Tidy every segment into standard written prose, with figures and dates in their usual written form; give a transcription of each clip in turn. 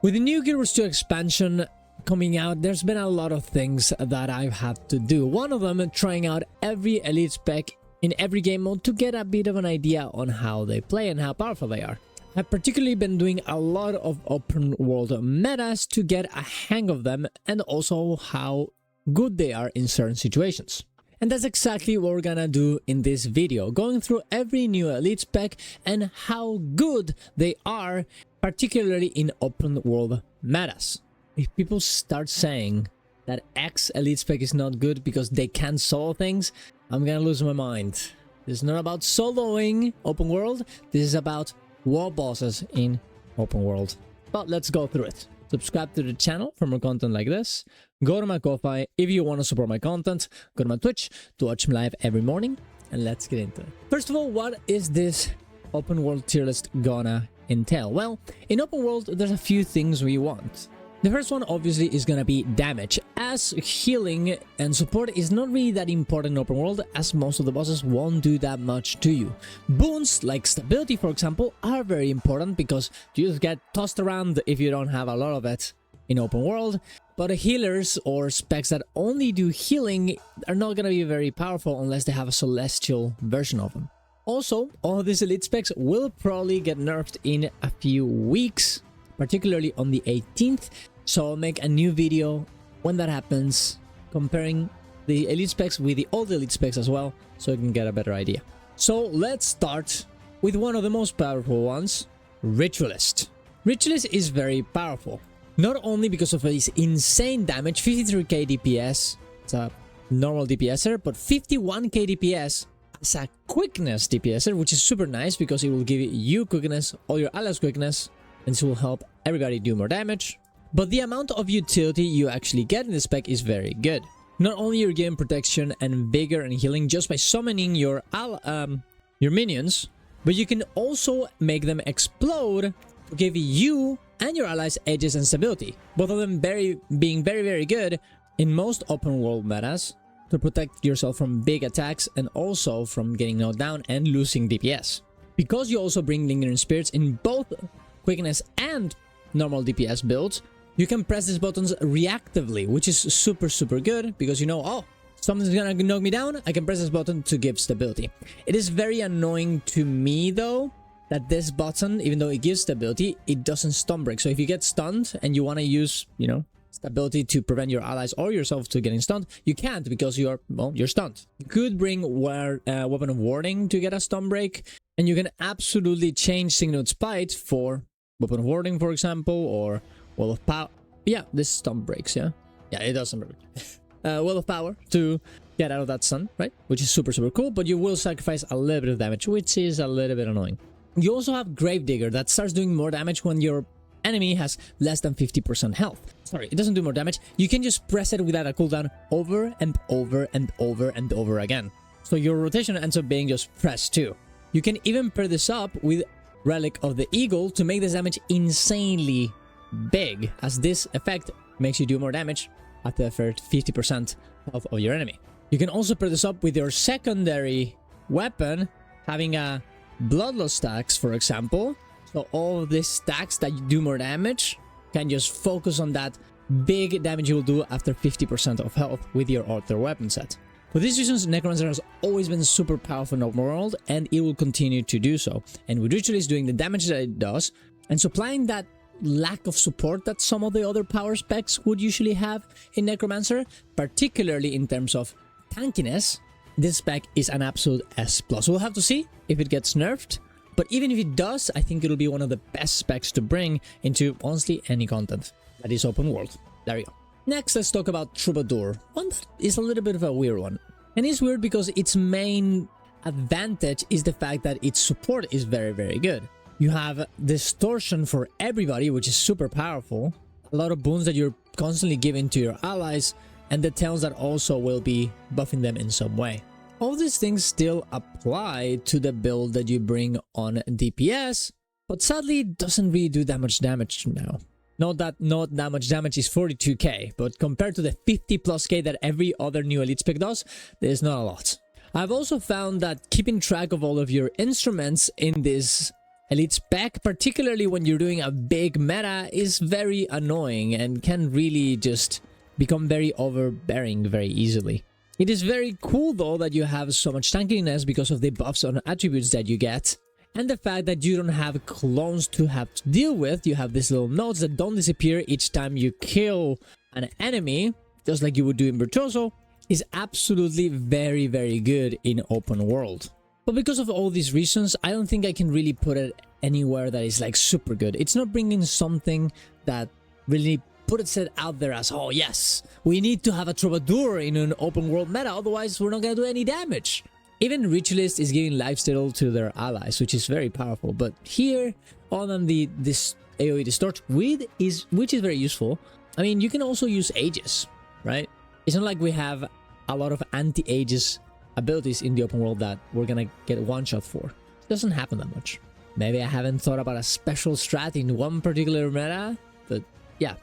With the new Guild Wars 2 expansion coming out, there's been a lot of things that I've had to do. One of them, trying out every elite spec in every game mode to get a bit of an idea on how they play and how powerful they are. I've particularly been doing a lot of open world metas to get a hang of them and also how good they are in certain situations. And that's exactly what we're gonna do in this video, going through every new elite spec and how good they are, particularly in open world metas. If people start saying that X elite spec is not good because they can't solo things, I'm gonna lose my mind. This is not about soloing open world, this is about war bosses in open world. But let's go through it. Subscribe to the channel for more content like this. Go to my Ko-Fi if you want to support my content. Go to my Twitch to watch me live every morning. And let's get into it. First of all, what is this open world tier list gonna entail? Well, in open world, there's a few things we want. The first one obviously is gonna be damage, as healing and support is not really that important in open world, as most of the bosses won't do that much to you. Boons like stability, for example, are very important because you just get tossed around if you don't have a lot of it in open world. But healers or specs that only do healing are not gonna be very powerful unless they have a celestial version of them. Also, all of these elite specs will probably get nerfed in a few weeks, particularly on the 18th. So I'll make a new video when that happens, comparing the elite specs with the old elite specs as well, so you can get a better idea. So let's start with one of the most powerful ones, Ritualist. Ritualist is very powerful, not only because of his insane damage, 53k DPS, it's a normal DPSer, but 51k DPS as a quickness DPSer, which is super nice because it will give you quickness, all your allies quickness, and this will help everybody do more damage. But the amount of utility you actually get in the spec is very good. Not only you're getting protection and vigor and healing just by summoning your minions, but you can also make them explode to give you and your allies edges and stability. Both of them being very good in most open world metas to protect yourself from big attacks and also from getting knocked down and losing DPS. Because you also bring Lingering Spirits in both quickness and normal DPS builds, you can press these buttons reactively, which is super good because you know, oh, something's gonna knock me down, I can press this button to give stability. It is very annoying to me though that this button, even though it gives stability, it doesn't stun break. So if you get stunned and you want to use, you know, stability to prevent your allies or yourself to getting stunned, you can't because you're stunned. You could bring Weapon of Warding to get a stun break, and you can absolutely change Signet Spite for Weapon of Warding, for example, or Wall of Power. Yeah, this stun breaks, yeah, it does stun break. Wall of Power to get out of that stun, right? Which is super cool, but you will sacrifice a little bit of damage, which is a little bit annoying. You also have Gravedigger that starts doing more damage when your enemy has less than 50% health. Sorry, it doesn't do more damage. You can just press it without a cooldown over and over again. So your rotation ends up being just press 2. You can even pair this up with Relic of the Eagle to make this damage insanely big, as this effect makes you do more damage at the first 50% health of your enemy. You can also pair this up with your secondary weapon, having a Bloodlust stacks, for example. So all of these stacks that you do more damage can just focus on that big damage you will do after 50% of health with your other weapon set. For these reasons, Necromancer has always been super powerful in open world, and it will continue to do so. And with Ritualist doing the damage that it does, and supplying that lack of support that some of the other power specs would usually have in Necromancer, particularly in terms of tankiness, this spec is an absolute S+. We'll have to see if it gets nerfed, but even if it does, I think it'll be one of the best specs to bring into honestly any content that is open world. There you go. Next, let's talk about Troubadour, one that is a little bit of a weird one. And it's weird because its main advantage is the fact that its support is very good. You have Distortion for everybody, which is super powerful, a lot of boons that you're constantly giving to your allies, and the talents that also will be buffing them in some way. All these things still apply to the build that you bring on DPS, but sadly it doesn't really do that much damage now. Not that much damage is 42k, but compared to the 50+k that every other new elite spec does, there's not a lot. I've also found that keeping track of all of your instruments in this Elite Spec, particularly when you're doing a big meta, is very annoying and can really just become very overbearing very easily. It is very cool though that you have so much tankiness because of the buffs on attributes that you get, and the fact that you don't have clones to have to deal with. You have these little nodes that don't disappear each time you kill an enemy, just like you would do in Virtuoso, is absolutely very, very good in open world. But because of all these reasons, I don't think I can really put it anywhere that is like super good. It's not bringing something that really puts it out there as, oh yes, we need to have a Troubadour in an open world meta, otherwise we're not gonna do any damage. Even Ritualist is giving lifesteal to their allies, which is very powerful. But here, other than this AoE Distort, which is very useful. I mean, you can also use Aegis, right? It's not like we have a lot of anti-Aegis abilities in the open world that we're gonna get one shot for. It doesn't happen that much. Maybe I haven't thought about a special strat in one particular meta, but yeah,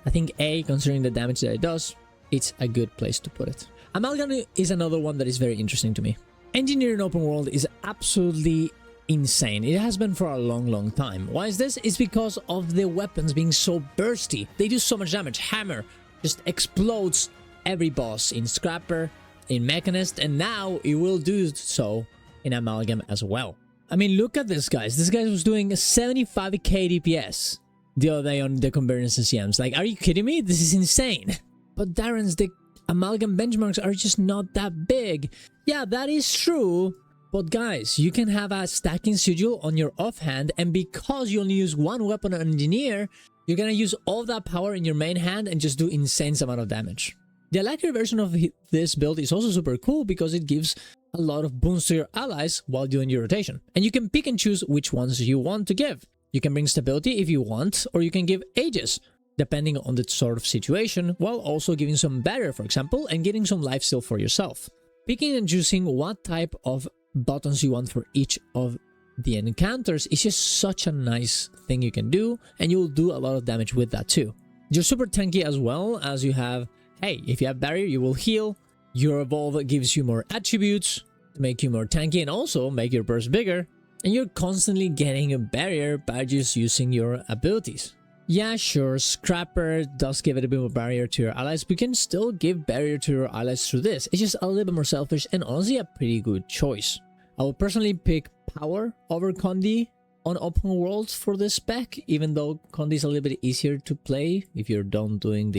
I think A, considering the damage that it does, it's a good place to put it. Amalgam is another one that is very interesting to me. Engineering open world is absolutely insane. It has been for a long time. Why is this? It's because of the weapons being so bursty. They do so much damage. Hammer just explodes every boss in Scrapper, in Mechanist, and now it will do so in Amalgam as well. I mean, look at this, guys. This guy was doing 75k DPS the other day on the Convergence CMs. Like, are you kidding me? This is insane. But Darren's, the Amalgam benchmarks are just not that big. Yeah, that is true. But guys, you can have a stacking schedule on your offhand, and because you only use one weapon on Engineer, you're gonna use all that power in your main hand and just do insane amount of damage. The Alacrity version of this build is also super cool because it gives a lot of boons to your allies while doing your rotation. And you can pick and choose which ones you want to give. You can bring stability if you want, or you can give Aegis, depending on the sort of situation, while also giving some barrier, for example, and getting some lifesteal for yourself. Picking and choosing what type of buttons you want for each of the encounters is just such a nice thing you can do, and you will do a lot of damage with that too. You're super tanky as well, as you have, hey, if you have barrier, you will heal. Your evolve gives you more attributes to make you more tanky and also make your burst bigger. And you're constantly getting a barrier by just using your abilities. Yeah, sure, Scrapper does give it a bit more barrier to your allies, but you can still give barrier to your allies through this. It's just a little bit more selfish and honestly a pretty good choice. I will personally pick Power over Conduit on open worlds for this spec, even though Conduit is a little bit easier to play if you're done doing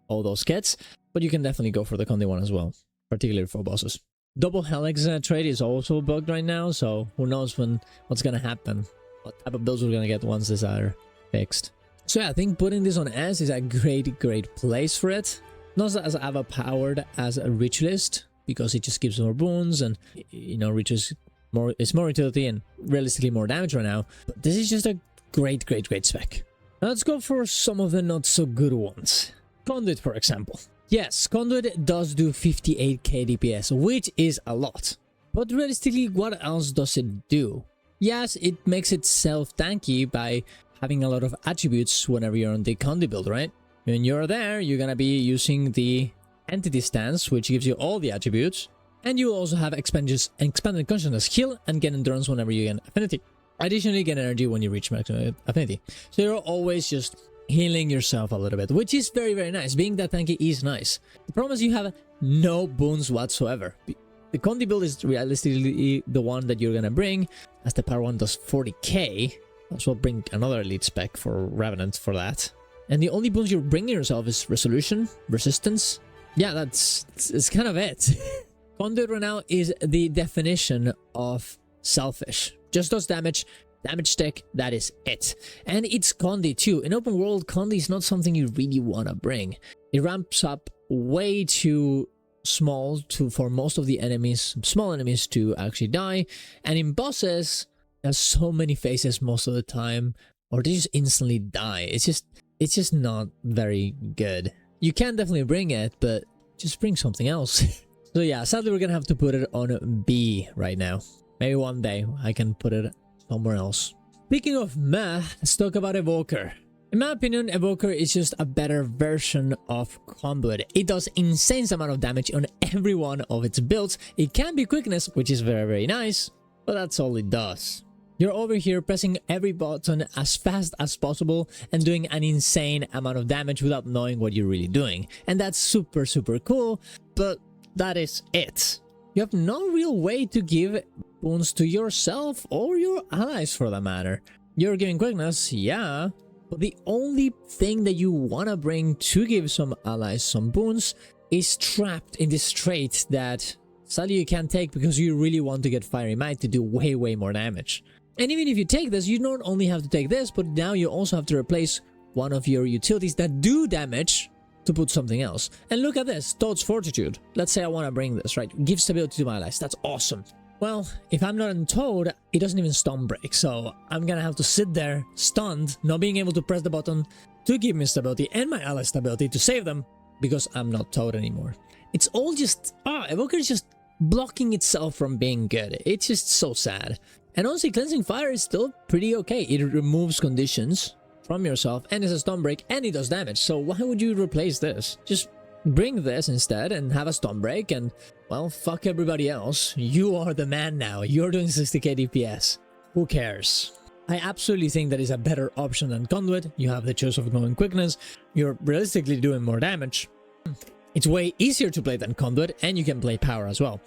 all those kits. But you can definitely go for the Conduit one as well, particularly for bosses. Double Helix trade is also bugged right now, so who knows what's gonna happen, what type of builds we're gonna get once these are fixed. So yeah, I think putting this on S is a great place for it. Not as overpowered as a Ritualist, because it just gives more boons and, you know, reaches more, it's more utility and realistically more damage right now. But this is just a great spec. Now let's go for some of the not so good ones. Conduit, for example. Yes, Conduit does do 58k DPS, which is a lot. But realistically, what else does it do? Yes, it makes itself tanky by having a lot of attributes whenever you're on the Conduit build, right? When you're there, you're gonna be using the Entity Stance, which gives you all the attributes. And you also have expanded consciousness, heal, and get endurance whenever you get affinity. Additionally, get energy when you reach maximum affinity. So you're always just healing yourself a little bit, which is very nice. Being that tanky is nice. The problem is you have no boons whatsoever. The Conduit build is realistically the one that you're gonna bring, as the Paragon does 40k. Also bring another elite spec for Revenant for that. And the only boons you're bringing yourself is Resolution, Resistance. Yeah, it's kind of it. Conduit right now is the definition of selfish. Just does damage stick, that is it. And it's Conduit too. In open world, Conduit is not something you really want to bring. It ramps up way too small for most of the enemies, small enemies, to actually die. And in bosses, there's so many phases most of the time, or they just instantly die. It's just not very good. You can definitely bring it, but just bring something else. So yeah, sadly we're gonna have to put it on B right now. Maybe one day I can put it somewhere else. Speaking of meh, let's talk about Evoker. In my opinion, Evoker is just a better version of Conduit. It does insane amount of damage on every one of its builds. It can be quickness, which is very nice, but that's all it does. You're over here pressing every button as fast as possible and doing an insane amount of damage without knowing what you're really doing. And that's super, super cool, but that is it. You have no real way to give boons to yourself or your allies for that matter. You're giving quickness, yeah, but the only thing that you want to bring to give some allies some boons is trapped in this trait that sadly you can't take because you really want to get Fiery Might to do way, way more damage. And even if you take this, you not only have to take this, but now you also have to replace one of your utilities that do damage to put something else. And look at this, Toad's Fortitude. Let's say I want to bring this, right? Give stability to my allies. That's awesome. Well, if I'm not in Toad, it doesn't even stun break. So I'm gonna have to sit there, stunned, not being able to press the button to give me stability and my ally stability to save them because I'm not Toad anymore. It's all just... Evoker is just blocking itself from being good. It's just so sad. And honestly, Cleansing Fire is still pretty okay. It removes conditions from yourself and it's a stun break and it does damage. So why would you replace this? Just bring this instead and have a stun break and, well, fuck everybody else. You are the man now. You're doing 60k DPS. Who cares? I absolutely think that is a better option than Conduit. You have the choice of going quickness. You're realistically doing more damage. It's way easier to play than Conduit and you can play power as well.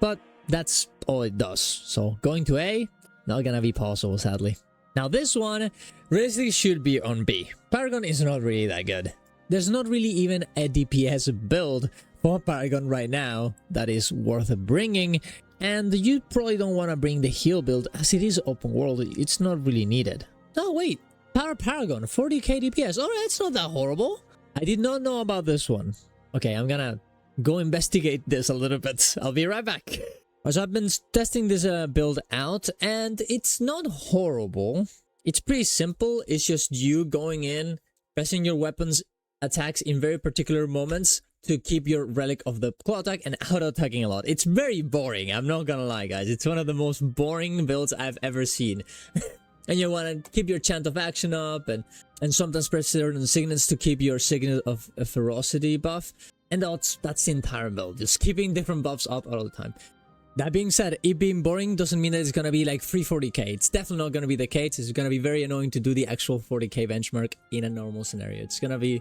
But that's all it does. So going to A, not gonna be possible, sadly. Now this one realistically should be on B. Paragon is not really that good. There's not really even a DPS build for Paragon right now that is worth bringing. And you probably don't want to bring the heal build as it is open world. It's not really needed. No, wait. Paragon, 40k DPS. Alright, it's not that horrible. I did not know about this one. Okay, I'm gonna go investigate this a little bit. I'll be right back. So I've been testing this build out and it's not horrible. It's pretty simple. It's just you going in, pressing your weapons attacks in very particular moments to keep your relic of the claw attack and auto-attacking a lot. It's very boring, I'm not gonna lie, guys. It's one of the most boring builds I've ever seen. And you want to keep your chant of action up and sometimes press certain signets to keep your signet of ferocity buff. And that's the entire build, just keeping different buffs up all the time. That being said, it being boring doesn't mean that it's gonna be like free 40k. It's definitely not gonna be the case. It's gonna be very annoying to do the actual 40k benchmark in a normal scenario. It's gonna be...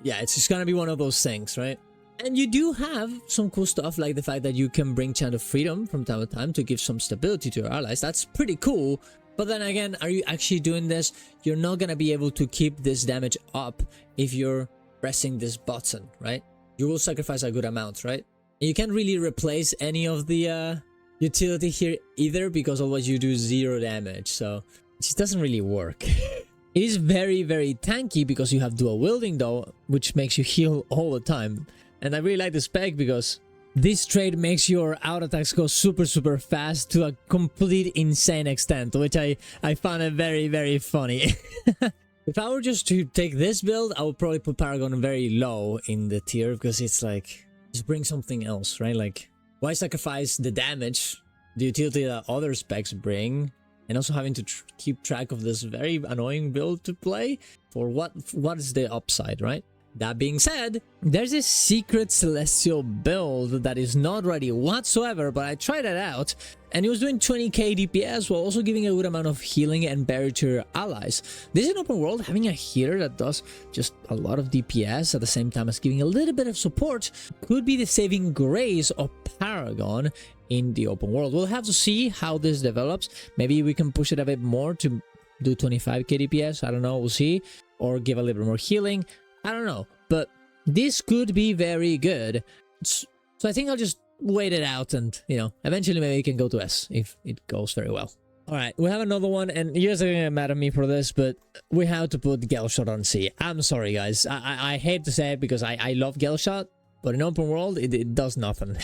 yeah, it's just gonna be one of those things, right? And you do have some cool stuff like the fact that you can bring Chant of Freedom from time to time to give some stability to your allies. That's pretty cool. But then again, are you actually doing this? You're not gonna be able to keep this damage up if you're pressing this button, right? You will sacrifice a good amount, right? And you can't really replace any of the utility here either because otherwise you do 0 damage. So it just doesn't really work. It is very, very tanky because you have dual wielding though, which makes you heal all the time. And I really like the Spec because this trait makes your auto attacks go super, super fast to a complete insane extent, which I found it very, very funny. If I were just to take this build, I would probably put Paragon very low in the tier because it's like, just bring something else, right? Like, why sacrifice the damage, the utility that other specs bring, and also having to keep track of this very annoying build to play? For what is the upside, right? That being said, there's this secret celestial build that is not ready whatsoever, but I tried it out, and it was doing 20k DPS while also giving a good amount of healing and barrier to your allies. This is an open world, having a healer that does just a lot of DPS at the same time as giving a little bit of support could be the saving grace of Paragon in the open world. We'll have to see how this develops. Maybe we can push it a bit more to do 25k DPS, I don't know, we'll see, or give a little bit more healing. I don't know, but this could be very good. So I think I'll just wait it out and, you know, eventually maybe we can go to S if it goes very well. Alright, we have another one, and you guys are gonna get mad at me for this, but we have to put Galeshot on C. I'm sorry, guys. I hate to say it because I love Galeshot, but in open world, it does nothing.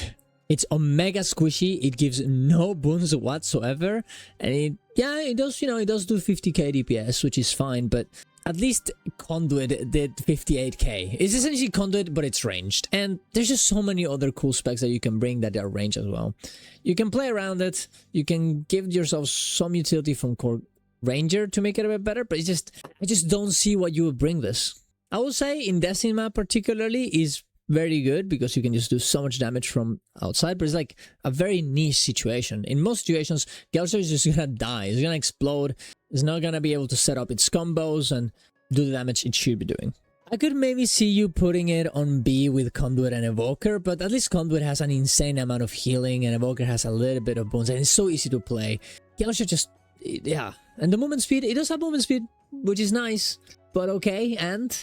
It's omega squishy, it gives no boons whatsoever, and it does, you know, it does do 50k DPS, which is fine, but at least Conduit did 58k. It's essentially Conduit, but it's ranged. And there's just so many other cool specs that you can bring that are ranged as well. You can play around it. You can give yourself some utility from Core Ranger to make it a bit better, but I just don't see what you would bring this. I would say in Decima particularly is very good because you can just do so much damage from outside, but it's like a very niche situation. In most situations, Galeshot is just gonna die. It's gonna explode. It's not gonna be able to set up its combos and do the damage it should be doing. I could maybe see you putting it on B with Conduit and Evoker, but at least Conduit has an insane amount of healing and Evoker has a little bit of boons, and it's so easy to play. Galeshot just, yeah. And the movement speed, it does have movement speed, which is nice, but okay. And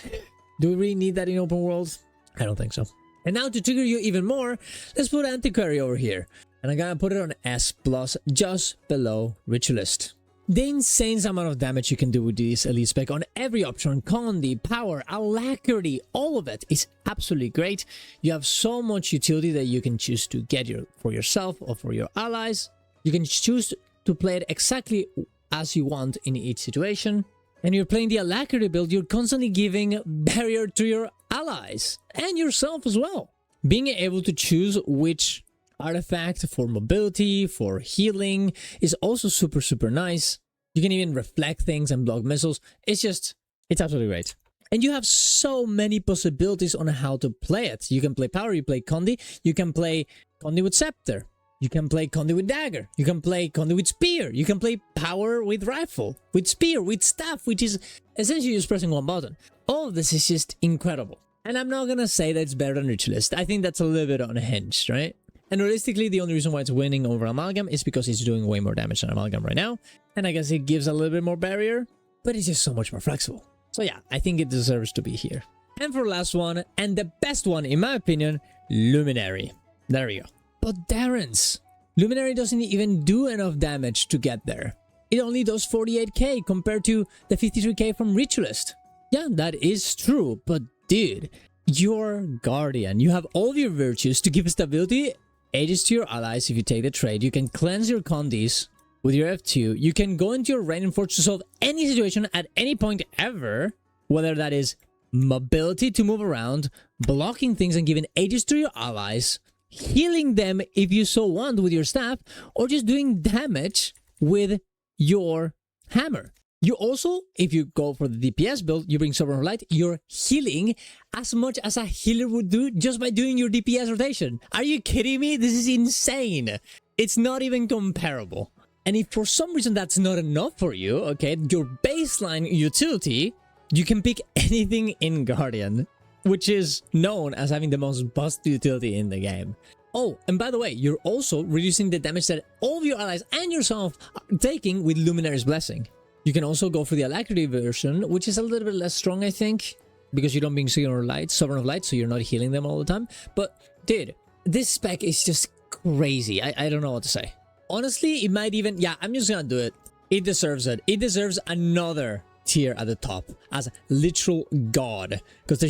do we really need that in open world? I don't think so. And now to trigger you even more, let's put Antiquary over here. And I'm gonna put it on S+, just below Ritualist. The insane amount of damage you can do with this elite spec on every option, Conduit, power, alacrity, all of it is absolutely great. You have so much utility that you can choose to get for yourself or for your allies. You can choose to play it exactly as you want in each situation. And you're playing the alacrity build, you're constantly giving barrier to your allies and yourself as well. Being able to choose which artifact for mobility, for healing is also super nice. You can even reflect things and block missiles. It's absolutely great. And you have so many possibilities on how to play it. You can play power, you play Conduit, you can play Conduit with scepter, you can play Conduit with dagger, you can play Conduit with spear, you can play power with rifle, with spear, with staff, which is essentially just pressing one button. All of this is just incredible. And I'm not gonna say that it's better than Ritualist. I think that's a little bit unhinged, right? And realistically, the only reason why it's winning over Amalgam is because it's doing way more damage than Amalgam right now. And I guess it gives a little bit more barrier, but it's just so much more flexible. So yeah, I think it deserves to be here. And for the last one, and the best one in my opinion, Luminary. There we go. But Darren's Luminary doesn't even do enough damage to get there. It only does 48k compared to the 53k from Ritualist. Yeah, that is true, but dude, you're Guardian. You have all of your virtues to give stability, ages to your allies if you take the trade. You can cleanse your Conduits with your F2. You can go into your Rain and Forge to solve any situation at any point ever, whether that is mobility to move around, blocking things and giving ages to your allies, healing them if you so want with your staff, or just doing damage with your hammer. You also, if you go for the DPS build, you bring Sovereign of Light, you're healing as much as a healer would do just by doing your DPS rotation. Are you kidding me? This is insane. It's not even comparable. And if for some reason that's not enough for you, okay, your baseline utility, you can pick anything in Guardian, which is known as having the most bust utility in the game. Oh, and by the way, you're also reducing the damage that all of your allies and yourself are taking with Luminary's Blessing. You can also go for the Alacrity version, which is a little bit less strong, I think, because you don't bring Sovereign of Light, so you're not healing them all the time. But, dude, this spec is just crazy. I don't know what to say. Honestly, it might even... Yeah, I'm just gonna do it. It deserves it. It deserves another tier at the top as literal god, because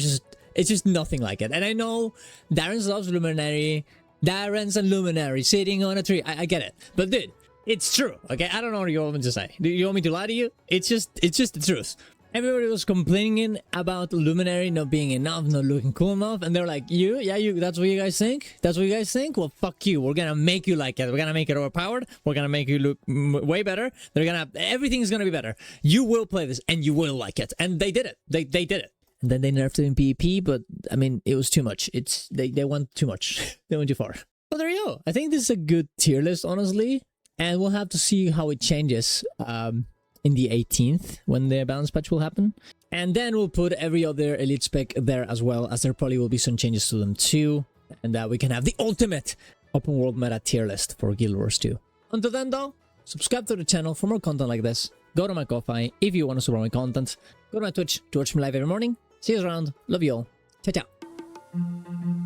it's just nothing like it. And I know Darren's loves Luminary. Darren's and Luminary sitting on a tree. I get it. But, dude... It's true, okay? I don't know what you want me to say. Do you want me to lie to you? It's just the truth. Everybody was complaining about Luminary not being enough, not looking cool enough, and they're like, you, that's what you guys think? That's what you guys think? Well, fuck you. We're gonna make you like it. We're gonna make it overpowered. We're gonna make you look way better. Everything's gonna be better. You will play this, and you will like it. And they did it. They did it. And then they nerfed it in PvP, but, I mean, it was too much. They went too much. They went too far. But there you go. I think this is a good tier list, honestly. And we'll have to see how it changes in the 18th when the balance patch will happen. And then we'll put every other elite spec there as well, as there probably will be some changes to them too. And that we can have the ultimate open world meta tier list for Guild Wars 2. Until then though, subscribe to the channel for more content like this. Go to my Ko-Fi if you want to support my content. Go to my Twitch to watch me live every morning. See you around. Love you all. Ciao, ciao.